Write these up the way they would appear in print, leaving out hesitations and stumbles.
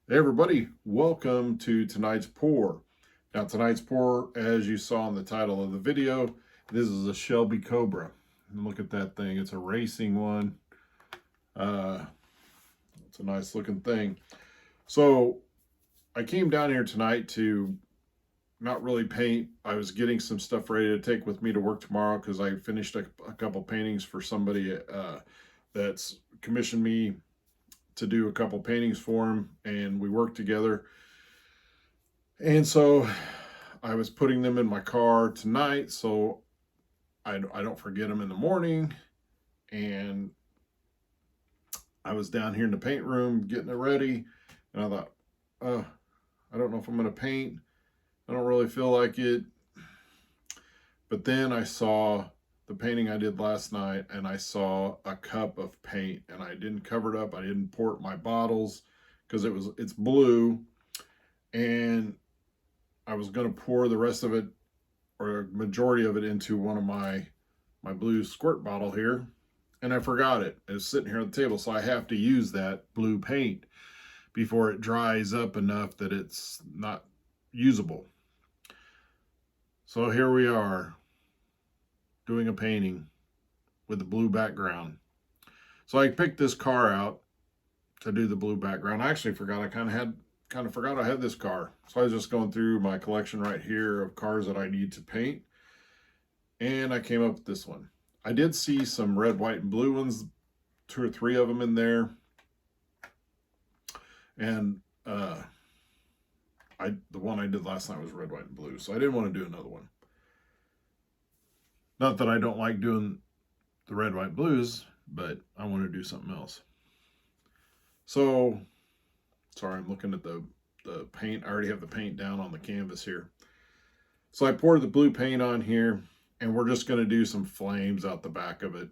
Hey everybody, welcome to tonight's pour. Now tonight's pour, as you saw in the title of the video, this is a Shelby Cobra. And look at that thing, it's a racing one. It's a nice looking thing. So I came down here tonight to not really paint. I was getting some stuff ready to take with me to work tomorrow because I finished a couple paintings for somebody that's commissioned me to do a couple paintings for him, and we worked together. And so I was putting them in my car tonight so I don't forget them in the morning. And I was down here in the paint room getting it ready, and I thought, I don't know if I'm going to paint. I don't really feel like it. But then I saw the painting I did last night, and I saw a cup of paint, and I didn't cover it up. I didn't port my bottles because it's blue, and I was going to pour the rest of it, or a majority of it, into one of my blue squirt bottle here, and I forgot it. It was sitting here on the table, so I have to use that blue paint before it dries up enough that it's not usable. So here we are doing a painting with the blue background. So I picked this car out to do the blue background. I actually forgot I kind of forgot I had this car. So I was just going through my collection right here of cars that I need to paint, and I came up with this one. I did see some red, white, and blue ones, 2 or 3 of them in there, and the one I did last night was red, white, and blue, so I didn't want to do another one. Not that I don't like doing the red, white, blues, but I want to do something else. So, sorry, I'm looking at the paint. I already have the paint down on the canvas here. So I poured the blue paint on here, and we're just going to do some flames out the back of it.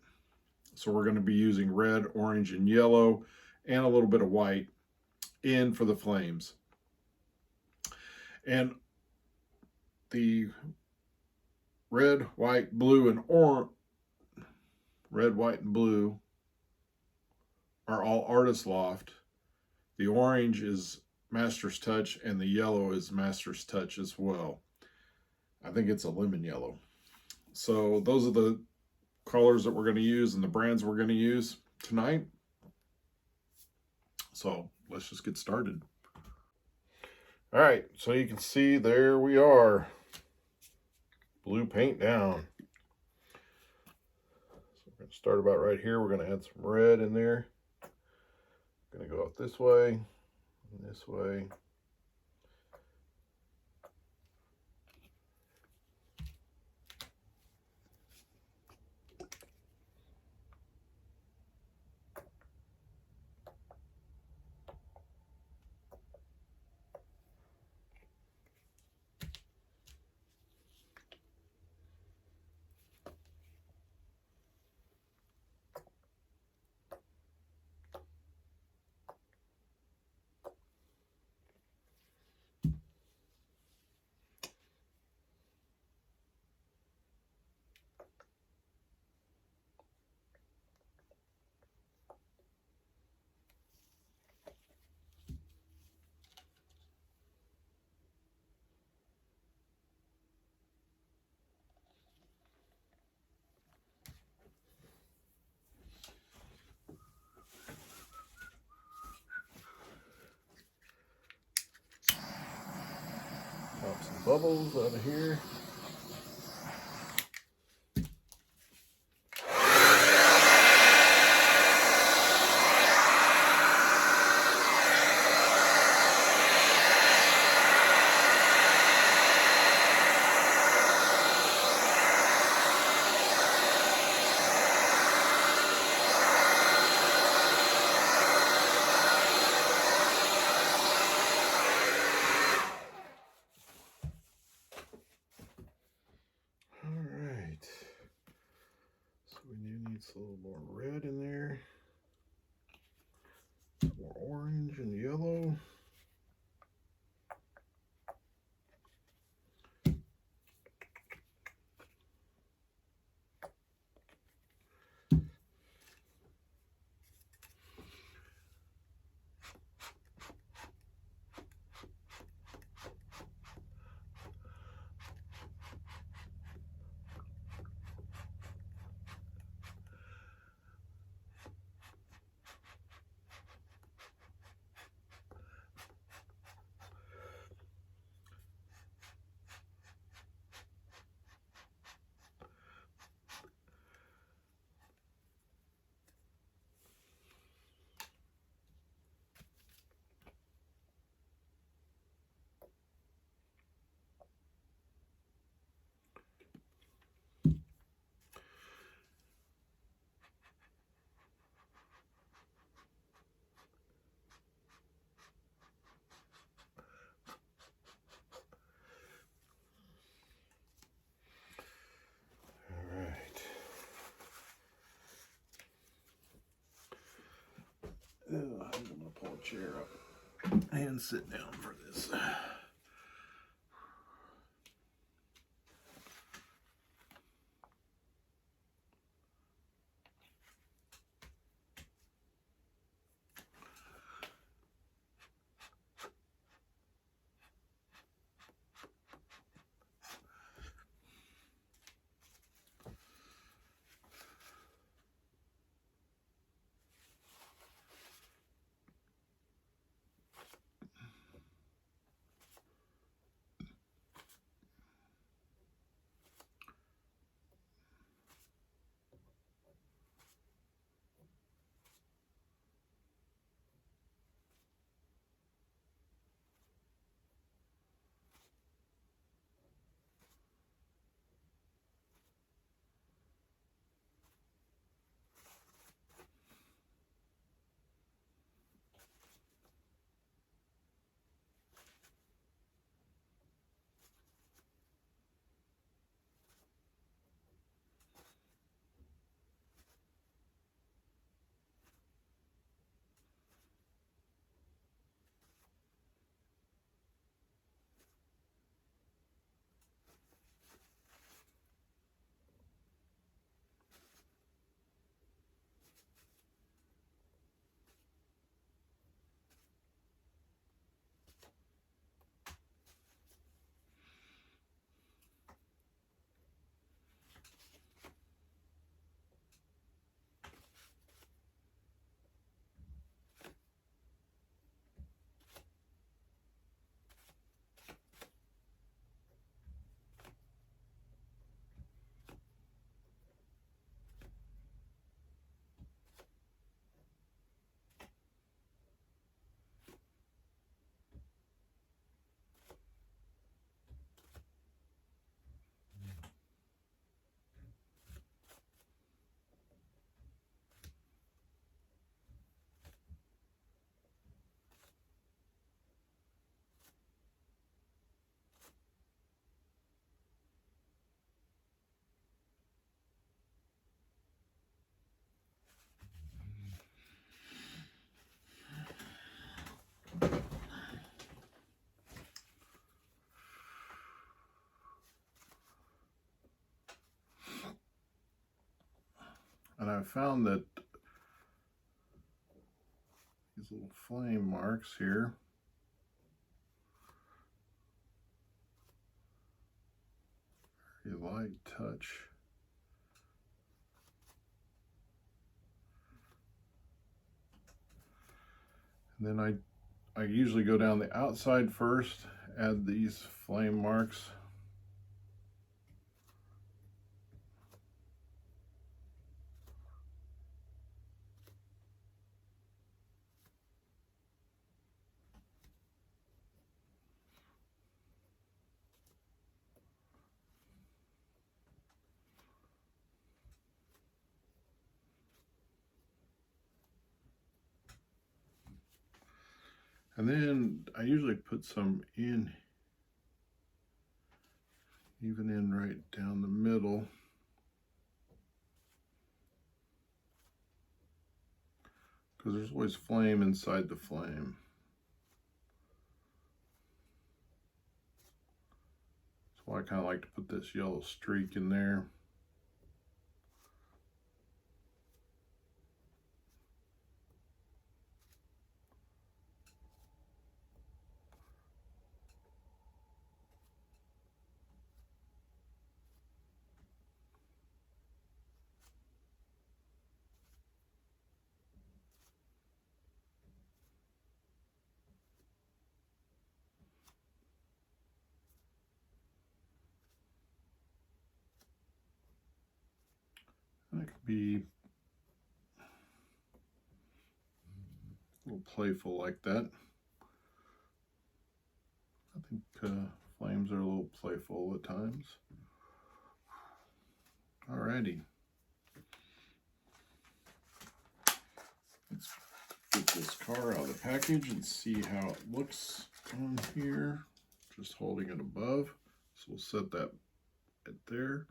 So we're going to be using red, orange, and yellow, and a little bit of white in for the flames. And the red, white, blue, and red, white, and blue are all Artist Loft. The orange is Master's Touch, and the yellow is Master's Touch as well. I think it's a lemon yellow. So those are the colors that we're going to use and the brands we're going to use tonight. So let's just get started. All right, so you can see there we are. Blue paint down. So we're going to start about right here. We're going to add some red in there. We're going to go out this way and this way. Pop some bubbles out of here. A little more red in there, more orange and yellow. chair up and sit down for this. And I found that these little flame marks here very light touch. And then I usually go down the outside first, add these flame marks. And then I usually put some in, even in right down the middle. Because there's always flame inside the flame. That's why I kind of like to put this yellow streak in there. And it could be a little playful like that. I think flames are a little playful at times. Alrighty. Let's get this car out of the package and see how it looks on here. Just holding it above. So we'll set that right there.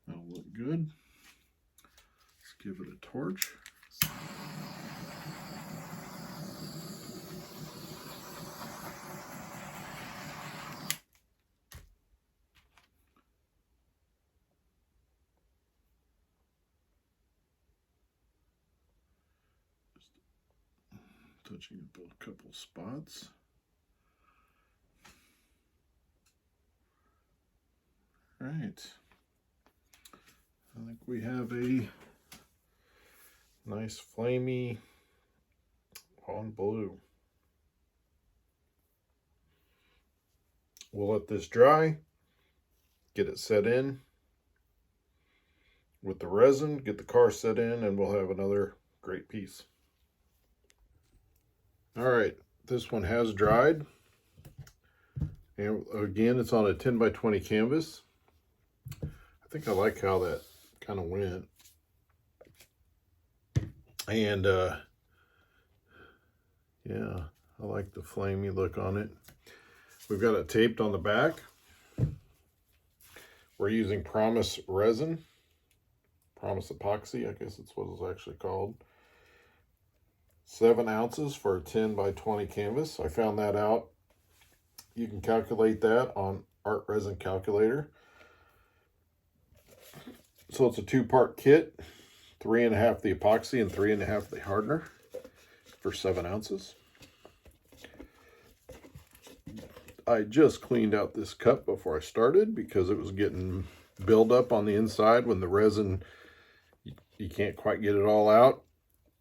That'll look good. Let's give it a torch, Touching a couple spots. All right. I think we have a nice flamey on blue. We'll let this dry, get it set in with the resin, get the car set in, and we'll have another great piece. All right, this one has dried. And again, it's on a 10 by 20 canvas. I think I like how that kind of went. And yeah, I like the flamey look on it. We've got it taped on the back. We're using Promise resin. Promise epoxy, I guess that's what it's actually called. 7 ounces for a 10 by 20 canvas. I found that out. You can calculate that on Art Resin Calculator. So it's a 2-part kit, 3.5 the epoxy and 3.5 the hardener for 7 ounces. I just cleaned out this cup before I started because it was getting buildup on the inside. When the resin, you can't quite get it all out.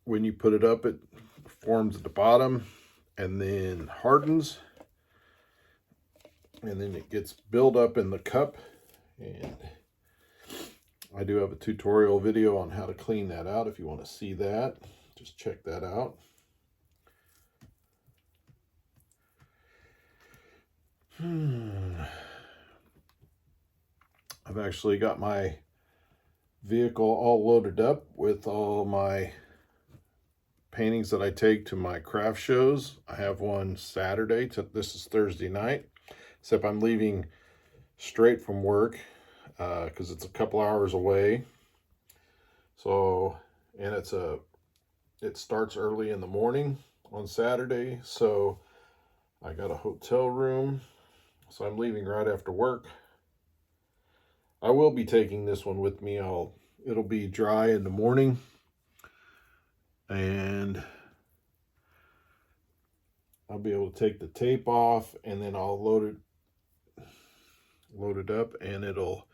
When you put it up, it forms at the bottom and then hardens. And then it gets built up in the cup. And I do have a tutorial video on how to clean that out. If you want to see that, just check that out. I've actually got my vehicle all loaded up with all my paintings that I take to my craft shows. I have one Saturday. This is Thursday night, except I'm leaving straight from work because it's a couple hours away. So, and it starts early in the morning on Saturday. So I got a hotel room. So I'm leaving right after work. I will be taking this one with me. It'll be dry in the morning. And I'll be able to take the tape off, and then I'll load it up, and it'll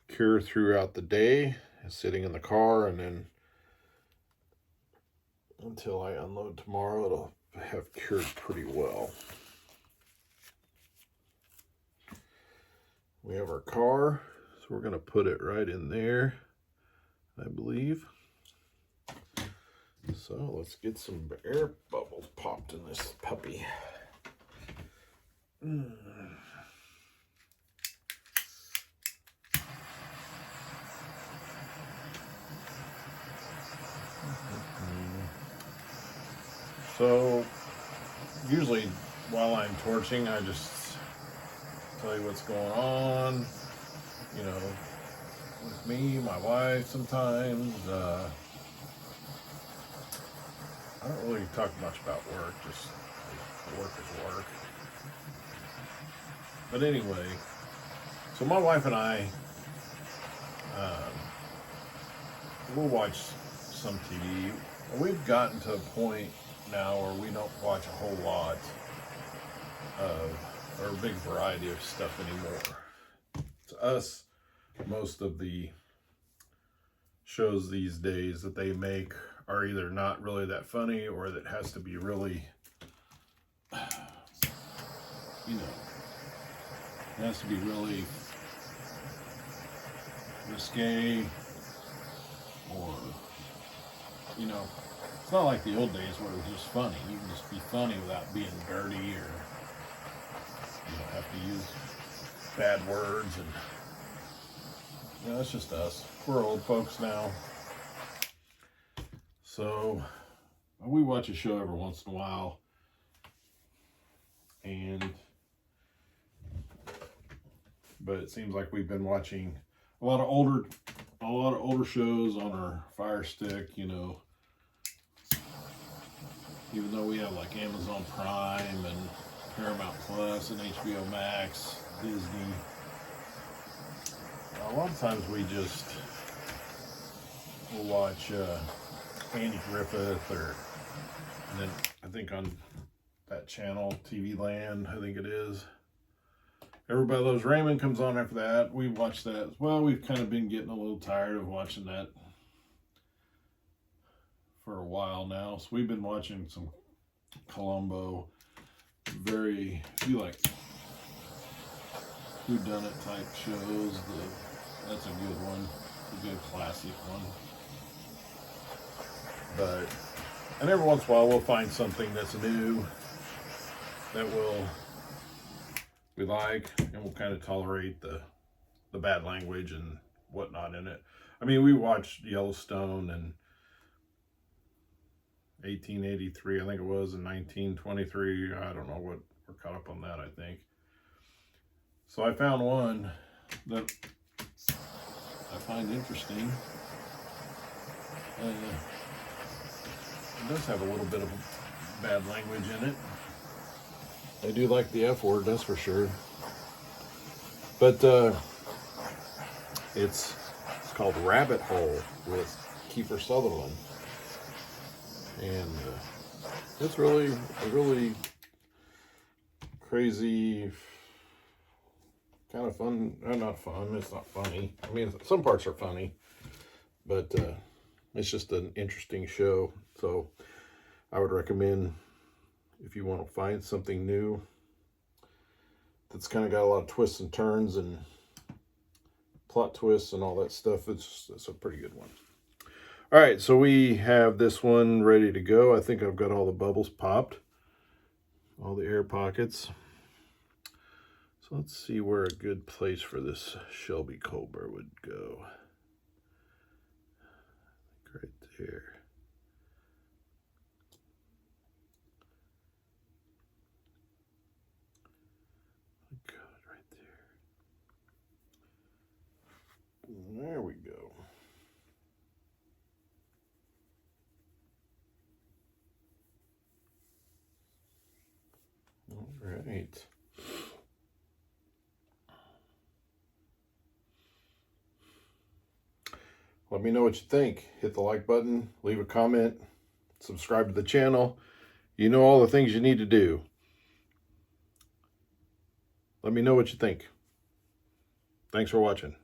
cure throughout the day, sitting in the car, and then until I unload tomorrow, it'll have cured pretty well. We have our car, so we're going to put it right in there, I believe. So let's get some air bubbles popped in this puppy. So usually while I'm torching, I just tell you what's going on, you know, with me, my wife sometimes. I don't really talk much about work, just work is work. But anyway, so my wife and I, we'll watch some TV. We've gotten to a point now where we don't watch a whole lot of, or a big variety of stuff anymore. To us, most of the shows these days that they make are either not really that funny, or that has to be really, you know, it has to be really risque, or, you know, it's not like the old days where it was just funny. You can just be funny without being dirty, or you don't have to use bad words. And you know, it's just us. We're old folks now. So we watch a show every once in a while, but it seems like we've been watching a lot of older a lot of older shows on our Fire Stick, you know. Even though we have like Amazon Prime and Paramount Plus and HBO Max, Disney, a lot of times we just will watch Andy Griffith, or and then I think on that channel, TV Land, I think it is. Everybody Loves Raymond comes on after that. We watch that as well. We've kind of been getting a little tired of watching that for a while now. So we've been watching some Columbo. If you like whodunit type shows, that's a good one. A good classic one. And every once in a while we'll find something that's new that we like, and we'll kind of tolerate the bad language and whatnot in it. I mean, we watched Yellowstone in 1883, I think it was, in 1923. I don't know what, we're caught up on that, I think. So I found one that I find interesting. It does have a little bit of bad language in it. I do like the F word, that's for sure. But it's called Rabbit Hole with Kiefer Sutherland. And it's really a really crazy, kind of fun. Not fun, it's not funny. I mean, some parts are funny, but it's just an interesting show. So I would recommend, if you want to find something new that's kind of got a lot of twists and turns and plot twists and all that stuff, it's a pretty good one. All right, so we have this one ready to go. I think I've got all the bubbles popped, all the air pockets. So let's see where a good place for this Shelby Cobra would go. Right there. Got it right there. There we go. All right. Let me know what you think. Hit the like button, leave a comment, subscribe to the channel. You know all the things you need to do. Let me know what you think. Thanks for watching.